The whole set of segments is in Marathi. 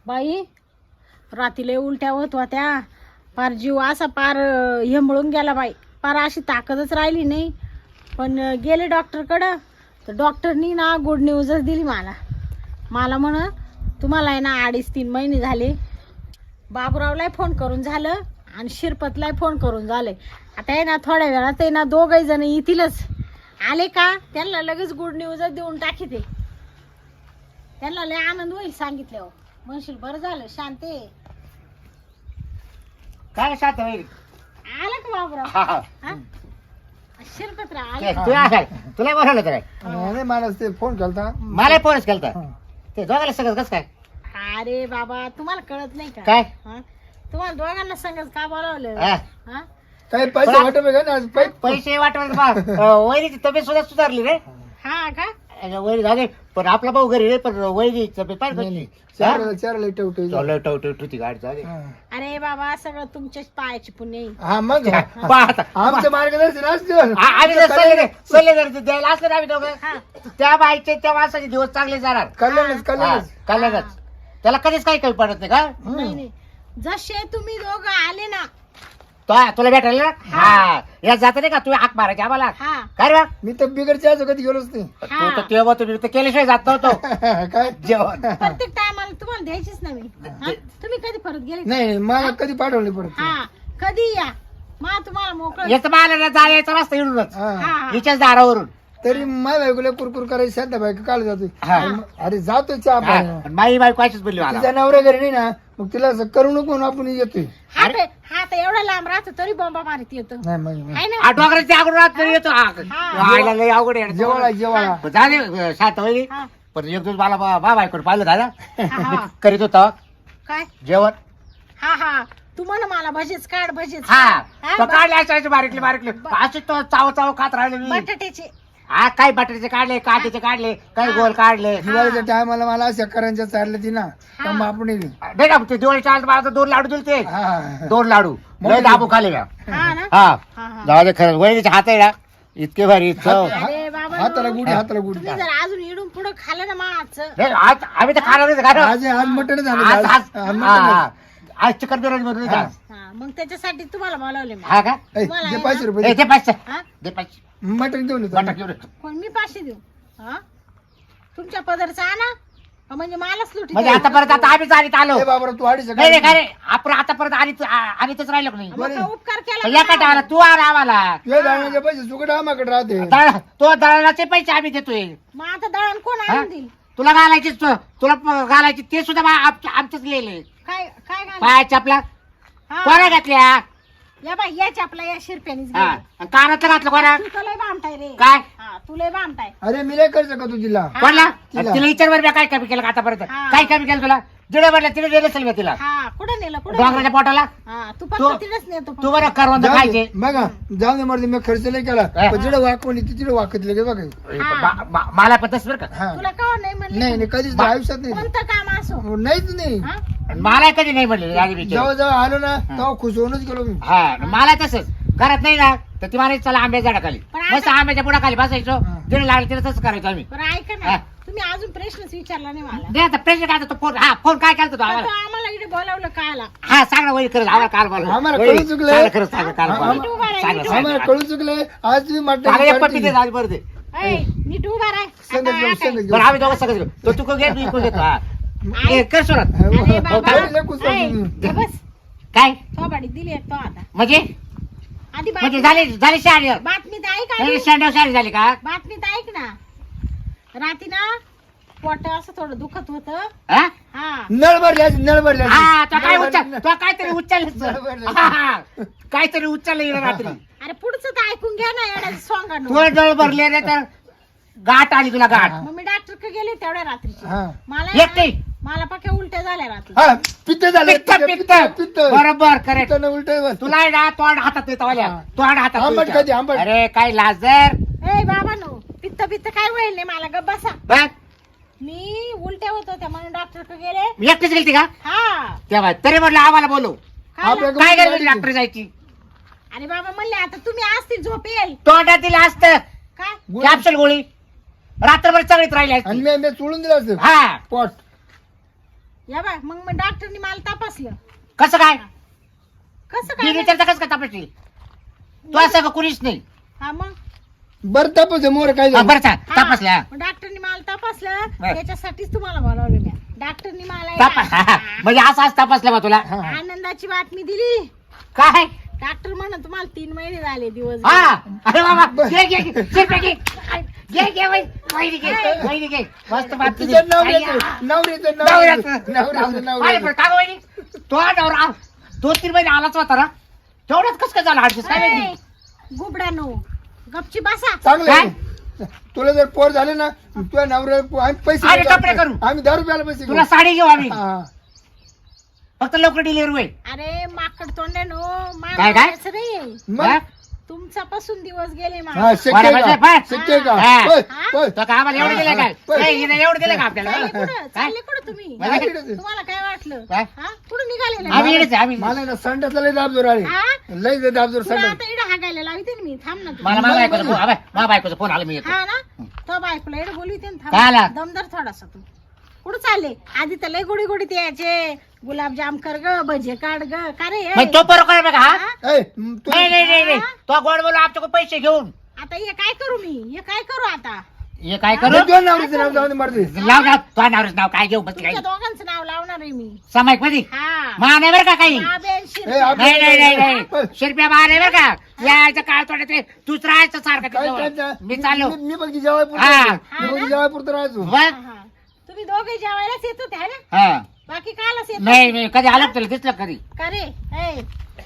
बाई रातीला उलट्या होत होत्या, पार जीव असा पार हेंबळून गेला बाई, पार अशी ताकदच राहिली नाही. पण गेले डॉक्टरकडं, तर डॉक्टरनी ना गुड न्यूजच दिली मला म्हण तुम्हाला आहे ना 2.5-3 महिने झाले. बाबूरावलाही फोन करून झालं आणि शिरपतलाही फोन करून झाले. आता आहे ना थोड्या वेळात आहे ना 2घही जण येतीलच. आले का त्यांना लगेच गुड न्यूजच देऊन टाकी ते. त्यांना लय आनंद होईल सांगितल्यावर. म्हणशील बरं झालं शांते काय शांत होईल. आला का बाबूराव? हा? शिरपतराव आले. तुला बोलवलं तर नाही मला ते फोन केलता. मला फोनच केलता. ते दोघाला सगळं कसं काय अरे बाबा तुम्हाला कळत नाही का? काय हा? तुम्हाला दोघांना संगच का बोलावलं? हा. हा? काही पैसे वाटत का ना पैसे वाटत वैरीची तब्येत सुद्धा सुधारली रे. हा का? वैरी झाले पण आपला भाऊ घरी रे, पण वैरी तब्येत पाहिजे चार लाईट ती गाडी झाली. अरे बाबा सगळं तुमच्याच पायाची पुण्य आहे. हा मग पाहता आमचं मार्गदर्शन असतं. आम्ही जर सल्ले द्यायला असले ना आम्ही दोघं, हा. त्या बाईचे त्या माणसाचे दिवस चांगले जाणार. कल्याणच कल्याणच त्याला कधीच काही कमी पडत नाही का. नाही नाही, जसे तुम्ही दोघं आले ना. तुला भेटायला ना हा या जात नाही का तू हाक मारायची आम्हाला हा काय रे बा? मी तर बिगडच्या कधी गेलोच नाही. तू तर तेव्हा तुम्ही तर केल्याशिवाय जात नव्हतो काय जेवण. प्रत्येक टायमाला तुम्हाला द्यायचीच नाही मी. हा? तुम्ही कधी परत गेले? नाही मला कधी पाठवले परत. हा कधी या मा तुम्हाला मोकळं. येतं मला ना जायचा रस्ता इडूनच हा. हा हा. हिच्याच दारावरून. तरी माझ्या बायकोला कुरकुर करायची शांत बायको काल जातो. हा. अरे जातो चहा हा, पाण्याला. पण माई बायको अशीच बोलली मला. तिचा नवरा घरी नाही ना मग तिला असं करू नको म्हणून आपण येतोय. हा तर एवढा लांब राहतो तरी बॉम्बा मारित येतो. नाही मग आहे ना? आ डोंगराच्या अगोदर रात तरी येतो. आईला लय अवघड आहे. जेवाळा पण झाले शांत होईल. हा. पण एक दिवस मला बा बायकोड पाहिलं दादा हा, हा. करीत होता काय? जेवण. हा हा तू म्हण मला भजीच काढ भजीच हा काढ. तो हा, काढले असायचे बारीकले असे तो चाव खात राहिले मी. बटाट्याचे. हा काही बटाट्याचे काढले, काटेचे काढले, काही गोल काढले. दिवाळीच्या टायमाला मला अशा करांच्या चाललं ती ना तर मग आपण येईल. नाही का ते दिवाळीच्या आज मला 2 लाडू दिले ते. हा 2 लाडू लय दाबू खाले का. हा ना? हा हा, हा. जाऊ दे खरं वहिनीचे हात आहे ना इतके भारी चव. अरे बाबा हाताला गुढी हाताला गुढी. तुम्ही जर अजून इडून पुढं खाल्लं ना माचं. नाही, आज आम्ही तर खाणार नाही का. आज मटण झालं. आज आज आज हा, हा. आज चिकन बिर्याणी बनवली का. हा मग त्याच्यासाठी तुम्हाला बोलावले मी. हा का ए, तुम्हाला दे आहे 500 ए, रुपये दे 500 हा? दे 500 मटण घेऊन येतो. बटाट घेऊन येतो. कोण मी 500 देऊ? हा तुमच्या पदरचा आणा का म्हणजे मलाच लुटी म्हणजे आतापर्यंत आता आम्हीच आणीत आलो. ए बाबा तू अडीच नाही काय रे आपण आतापर्यंत आणीतच राहिलो का नाही. उपकार पण केला एका टाळाला तू आला आम्हाला. तुझ्या जाण्याचे पैसे सुकट आम्हाकडे राहते. तो दळणाचे पैसे आम्ही देतोय. मग आता दळण कोण हा? आणून देईल? तुला घालायचे तुला घालायचे ते सुद्धा आमचेच गेले. काय काय घाल? पाय चपला हा. कोणा घातल्या. या बाई या चपला या शिरप्यानीच हा गेली. आणि कानातलं घातलं कोणा तू तर लय बामटाय रे. काय हा तू लय बामटाय. अरे मी नाही कर शकत तुझीला. हा. कोणला तिला. तिला विचार बरं काय कमी केलं का आतापर्यंत. हा. काय कमी केलं तुला जिडे म्हटलं तिने दिलं असेल मी तिला हा कुठं नेलं कुठं डोंगराच्या नेलं? पोटाला. हा तू तू- फक्त तिथेच नेतो तू बरं करवंद जाऊ खायचे. दे. बघा जाऊ दे मर्दी मी खर्च नाही केला हा. पण जिडे वाकवली तिथे वाकतले बघा. मला पण तसं बरं का. हा तुला का नाही म्हणले? नाही नाही कधीच आयुष्यात नाही. कोणतं काम असो. नाहीच नाही. हा? आणि मला कधी नाही म्हणले राजबीचे. जेव्हा जेव्हा आलो ना तेव्हा खुश होऊनच गेलो मी. हा मला तसंच करत नाही ना तर ती मला चला आंब्याच्या झाडाखाली पण आता- मस्त आंब्याच्या बुडाखाली बसायचो. हा. जिडे लागले तिला तसं करायचो आम्ही. बरं ऐका हा. ना तुम्ही अजून प्रश्नच विचारला नाही मला. दे आता प्रेशर काय तो फोन. हा फोन काय केला तो तर आम्हाला. तो आम्हाला इकडे बोलावलं का आला? हा सांग ना वही खरंच आम्हाला काल बोलला. आम्हाला वही, कळून चुकलंय. सांगा खरंच सांगा काल हा, बोलला. नीट उभा राहा, सांगा, नीट सांगा. आम्हाला कळून चुकलंय आज तुम्ही सांगा, एक पट्टी दे मटण आज बरं दे. ऐ, नीट उभा राह. संगत आता घेऊ काय? संगत बरं घेऊ. आम्ही दोघं सगळं घेऊ. तो तू घे मी इकडून घेतो. हा ए, कर सोडत. अरे बाबा लय खुश ऐ, होतो मी. हे बस काय थोबाडी दिली आहे तो आता. म्हणजे आधी म्हणजे बातमी झाली शाळी बातमी तर ऐक आधी. शाळी शाळी झाली का. बातमी तर ऐक ना. रात्री ना पोट असं थोडं दुखत होत. हा हा नळ भरल्या नळ भरल्या. हा, तो काय उच्चार तो काहीतरी उच्चारलं बरोबर. काहीतरी उच्चारलं रात्री. अरे पुढचं तर ऐकून घ्या ना एवढ्या सोंगानं. तो डळ भरले रे तर गाठ आली तुला गाठ. मग मी डॉक्टर कडे गेले तेवढ्या रात्रीची. हा. मला एकटी मला पक्या उलट्या झाल्या रात्री. हा पित्त झाले. पित्त बरोबर करेक्ट. उलट तुला आहे ना तोंड हातात येतो वाल्या. हा. तोंड हातात आंबट तुझ्या. कधी, आंबट. अरे काय लाजर ए बाबा नो पित्त पित्त काय होईल नाही मला गप बसा. बघ मी उलट्या होत होत्या म्हणून डॉक्टर कडे गेले. एकटीच गेलती का हा तेव्हा तरी म्हटलं आम्हाला बोलव. आपल्या खायला. काय गरज डॉक्टर जायची. अरे बाबा म्हणले आता तुम्ही असतील झोप येईल. तोंडात दिलं असतं काय कॅप्सूल गोळी रात्रभर चढीत राहिली आणि असती. मी चोळून दिलं असतं हा पोट. या बाय मग डॉक्टरनी मला तपासलं. कसं काय कसं मी काय विचारता कसं काय तपासली तू असं का कुणीच नाही हा मग बरं तपास मोर काय झालं? बरं सांग हा, तपासल्या मग डॉक्टरनी मला तपासलं बर. त्याच्यासाठीच तुम्हाला बोलावलं मी. डॉक्टरनी मला तपास म्हणजे असं तापासलं बा तुला हा. आनंदाची बातमी दिली. काय डॉक्टर म्हणा तुम्हाला 3 महिने झाले दिवस. हा अरे बाबा बर. घे घे घे शिरप्या घे घे घे वहिनी घे वहिनी घे मस्त बातमी तिचं नाव दिली. येतं, नाव येतं, नाव नवऱ्याचं. येतं, नवऱ्याचं नाव अरे येतं. पण का गं वहिनी तो नवरा 2-3 महिने आलाच होता ना तेवढ्यात कसं काय झालं ऍडजस्ट काय माहिती गुबडानो गपची बसा. चांगलं काय? आहे. तुला जर पोर झाले ना तुझ्या नवऱ्या आम्ही पैसे अरे देऊ. कपडे करू. आम्ही 10 रुपयाला पैसे तुला घेऊ. साडी घेऊ आम्ही हा. फक्त लवकर डिलिव्हरी होईल अरे माकड तोंड्यानो काय? नाही मग हा? तुमच्यापासून दिवस गेले हा, माझे. शक्य आहे बरोबर, का? बरं. शक्य आहे का? हा. होय, हा? होय. तो का आम्हाला एवढं दिलं काय बर. नाही, हिने एवढं दिलं का आपल्याला चालले कुठं काय? चालले कुठं तुम्ही मला इकडे दे. तुम्हाला काय वाटलं काय? हा कुठं निघालेलं आम्ही येणेच आहे, आम्ही मला ना संडासला लय दाबजोर आले हा? लय दाबजोर तुला संडास आता इडं हागायला लावते ना मी. थांब ना तू. मला माझ्या बायकोचा फोन अबे, माझ्या बायकोचा फोन आला मी येतो हा ना तो बायकोला इडं बोलवते ना. काय आला? थांब दमदार थोडासा तू. कुठं चालले आधी तर लय गोडी गोडी ते यायचे गुलाबजाम कर ग भजे काढ ग का रे मग तो बरोबर बघा हा हा? ए, तू नाही नाही नाही नाही. तो गोड बोलू आमच्याकडे पैसे घेऊन आता हे काय करू मी हे काय करू आता हे काय करू तुझ्या नवरीचं नाव जाऊन मारते लाव ना तो नावच नाव काय घेऊ बस काय तुमच्या दोघांचं नाव लावणार आहे मी. समायक मध्ये हा मान आहे बरं का काही बाबेन ए, शिरपे. आप- नाही नाही नाही नाही शिरप्या मान आहे बरं का यायचं काळ थोडं ते तूच राहायचं सारखं काय तिच्यावर. करायचं? मी चाललो मी बघ जेवायपुरतं हा. मी बघ जेवायपुरतं राहायचो बघ हा. तुम्ही दोघे जेवायलाच येत होते है ना हा बाकी कायलाच येत नाही नाही कधी आलं का तुला दिसलं का कधी का रे ए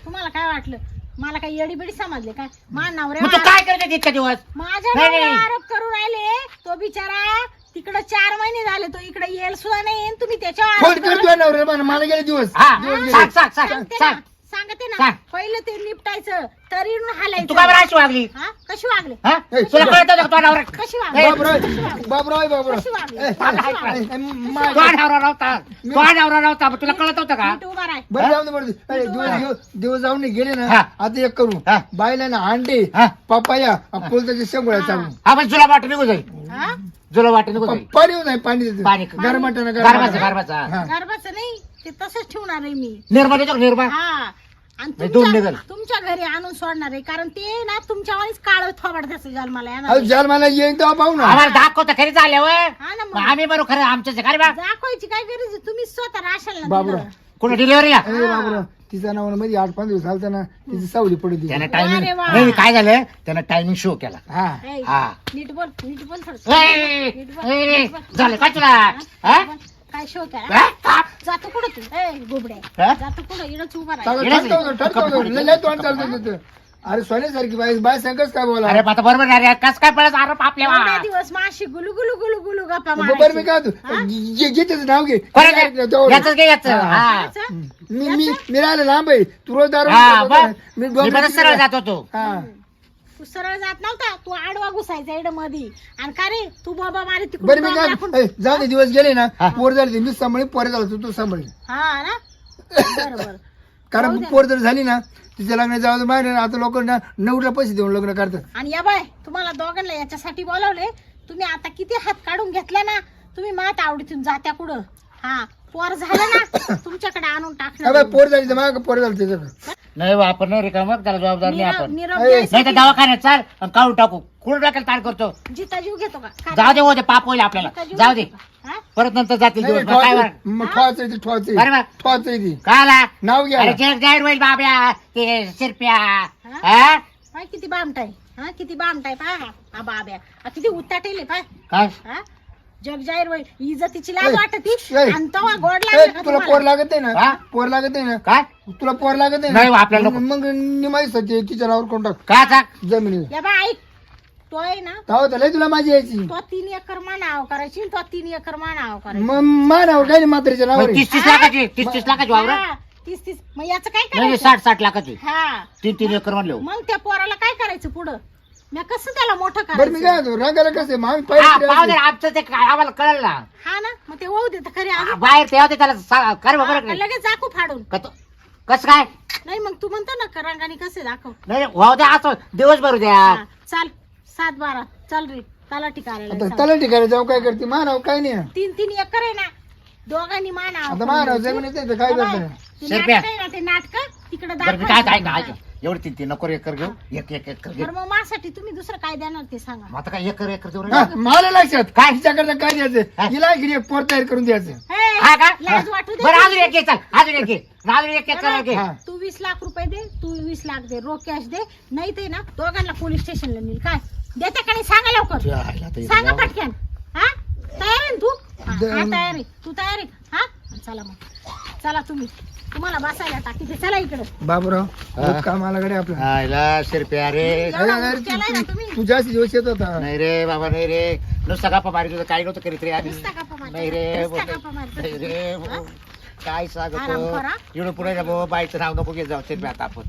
तुम्हाला काय वाटलं मला काही येडीबिडी समजले काय मा नवऱ्या मग तू काय करते इतका दिवस माझ्या नाही, नवऱ्यावर नाही. आरोप करू राहिले तो बिचारा तिकडे 4 महिने झाले तो इकडे येईल सुद्धा नाही आणि तुम्ही त्याच्यावर फोन आरोप कर करू- तुझ्या नवऱ्याला मला गेले दिवस हा दिवस गेले. सांग सांग सांग सांगते ना सांग सांगते ना सांग. पहिलं ते निपटायचं तरी तू का हालायचं बरं अशी वागली हा कशी वागले हा ए, तुला कळत होतं का तो नवरा कशी ए, वागले बाबराव कशी वागले बाबराव बाबराव कशी वागली? ए, कशी वागली? ए, तो मा- नवरा नव्हता तो नवरा नव्हता तुला कळत होतं का नीट उभा राह बरं जाऊ दे बरं दे. अरे, दिवस जाऊन गेले ना हा. आता एक करू हा. बायला ना अंडे हा. पपाया पोलताच्या शेंगोळ्या चालू हा पण तुला वाटत निघू जाईल हा तुला वाटत निघू जाईल पाणी येऊ नाही पाणी देते. पाणी गरमाटानं गरबाचा गरबाचा हा. गर्भाचं नाही ते तसंच ठेवणार आहे मी निर्मा देतो का निर्मा हा आणि नाही, दोन निघाल. तुमच्या घरी आणून सोडणार आहे कारण ते ना तुमच्या वाणीच काळ थोबड त्याचं जन्माला येणार अहो आहे. ज्याला मला येईन तेव्हा पाहू ना आम्हाला दाखवतं खरी झाल्यावर हा ना मग मग आम्ही बरोबर खरं आमच्याच खरे बा दाखवायची काय गरज आहे? तुम्ही स्वतः राशाल ना बाबराव. तिथं. कोणी डिलिव्हरी या अरे बाबराव तिचा नाव मध्ये 8-5 दिवस झालता ना तिची सावली पडली त्यानं वा टायमिंग रे वा. नाही काय झालं त्यानं टायमिंग शो केला हा ए, हा. नीट बोल थोडं. ए, नीट बोल, ए, नीट बोल. झालं का तुला हा? हा? बोल. काय शो काय हा? थांब. जातो कुठं तू ए गुबडे हा? जातो कुठं इडच उभा राह चांगलं येणार ठणकावतो, नाही. ठणकावतो. लय तोंड चालतं तिथं. अरे सोन्यासारखी बाय सांगच काय बोला अरे आता बरोबर नाही रे कस काय पळत आरोप आपल्या एवढे दिवस माशी गुलू गुलू गुलू गुलू गप्पा बरं मी काय मारायची. हा? घे त्याचं नाव घे याच घे याच हा. हा याचं? मी राहिलं लांब आहे तू रोज दारू हा, पितो. बघ. मी परत सरळ जात होतो हा तू सरळ जात नव्हता तू आडवा घुसायचा इड मधी आणि का रे तू बाबा मारे बरं मी काय तिकडून ए, जाऊ दे दिवस गेले ना हा. पोर झाली मी सांभाळी पोर झालं तू सांभाळी हा ना बरोबर कारण जाऊ दे. पोर जर झाली ना तिच्या लग्न जाऊ दे बाहेर आता लोकांना 9ला पैसे देऊन लग्न करतात आणि या बाय तुम्हाला दोघांना याच्यासाठी बोलावले तुम्ही आता किती हात काढून घेतला ना तुम्ही मात आवडीतून जात्या कुठं हा पोर झालं ना तुमच्याकडे आणून अबे, टाकणार पोर झाली तर मग पोर झालं त्याच्याकडे नाही बा, आपण नाही रिकाम त्याला जबाबदार नाही आपण निरोप ए, नाही तर द्यायसाठी दवाखान्यात चाल आणि काढून टाकू कुठं टाकेल ताण करतो जिता जीव घेतो का जाऊ दे हो दे पाप होईल आपल्याला जिता जीव जाऊ दे घेतो का? हा? परत नंतर जातील नाही, दिवस मग काय वर ठोवायचं ती ठोवायचं बरं बरं. ठोवायचं ती काय आला नाव घ्या अरे जग जाहीर होईल बाब्या ते शिरप्या हा? हा? पाय किती बामटाय हा किती बामटाय पाय हा बाब्या हा, किती उताटेले पाय काय हा जग जाहीर होईल इज्जतीची लाज ए, वाटती ए, आणि तेव्हा गोड ए, लागलं का तुला पोर तुम्हाला? लागत आहे हा? ना पोर लागत आहे ना काय तुला पोर लागत आहे नाही, आपल्याला मग मग निमाई सत्य तिच्या नावावर कोण टाक काय सांग जमिनीला या बाय ऐक तो आहे ना ताव लय तुला माझी यायची तो 3 एकर नाव करायची आणि तो 3 एकर नाव करायची मग मा नाव काय नाही म्हातारीच्या नावावर आहे. 30-30 लाखाची 30-30 लाखाची वावर हा, 30 मग याचं काय नाही करायचं 60-60 लाखाची हा 3-3 एकर म्हणलो मग त्या पोराला काय करायचं पुढं मी कसं त्याला मोठं बरं मी काय करायचं होतो रंगाला कसं आहे? मग आम्ही हा पहिले पाहू दे आमचं ते काय आम्हाला कळलं ना हा ना मग ते होऊ दे तर खरी अजून बाहेर ते होते त्याला कर बरोबर हा, नाही लगेच दाखव फाडून कसं काय नाही मग तू म्हणतो ना का रंगाने कसे दाखव नाही वाहू द्या असं दिवस भरू द्या हा, चाल 7-12 चल रे त्याला ठिकाणाला आता त्याला ठिकाणी जाऊ काय करते मा नाव काय नाही 3 एकर आहे ना दोघांनी माना आता मारा जमीन येते काय करते शेरप्या. ते नाटक तिकडे बरं मी काय दाखवा. ऐका एवढी तीन नको एकर घेऊ एक एकर घेऊ बरं मग माझ्यासाठी तुम्ही दुसरं काय देणार ते सांगा. मग आता काय एकर देऊ रे? हा, मला लक्षात काय? तिच्याकडनं काय द्यायचं हिला की एक पोर तयार करून द्यायचं हे, हा का? लाज वाटू दे. बरं अजून एक घे, चल अजून एक घे अजून एक एकर घे हा. तू 20 लाख रुपये दे, तू 20 लाख दे, रोख कॅश दे, नाही ते ना दोघांना पोलीस स्टेशनला नेईल. काय देते का नाही सांगा लवकर, सांगा पटकन. हा तयार आहे ना तू? हा तयार आहे, तू तयार आहे. हा चला मग, चला तुम्हाला बसायला टाकी ते. चला इकडे. बाबूराव खूप काम आला कडे आपलं आयला शिरप्या रे एवढा ऊस केलाय ना तुम्ही. तू जास्त दिवस येत होता नाही रे बाबा नाही रे नुसतं गप्पा मारित होतं काही नव्हतं करीत रे आम्ही नुसता गप्पा मारता. नाही रे नुसता गप्पा मारता. नाही रे हा? काय आराम सांगतो करा. एवढं पुढे जा भाऊ बाईचं नाव नको घेत जाऊ शिरप्या आता आपण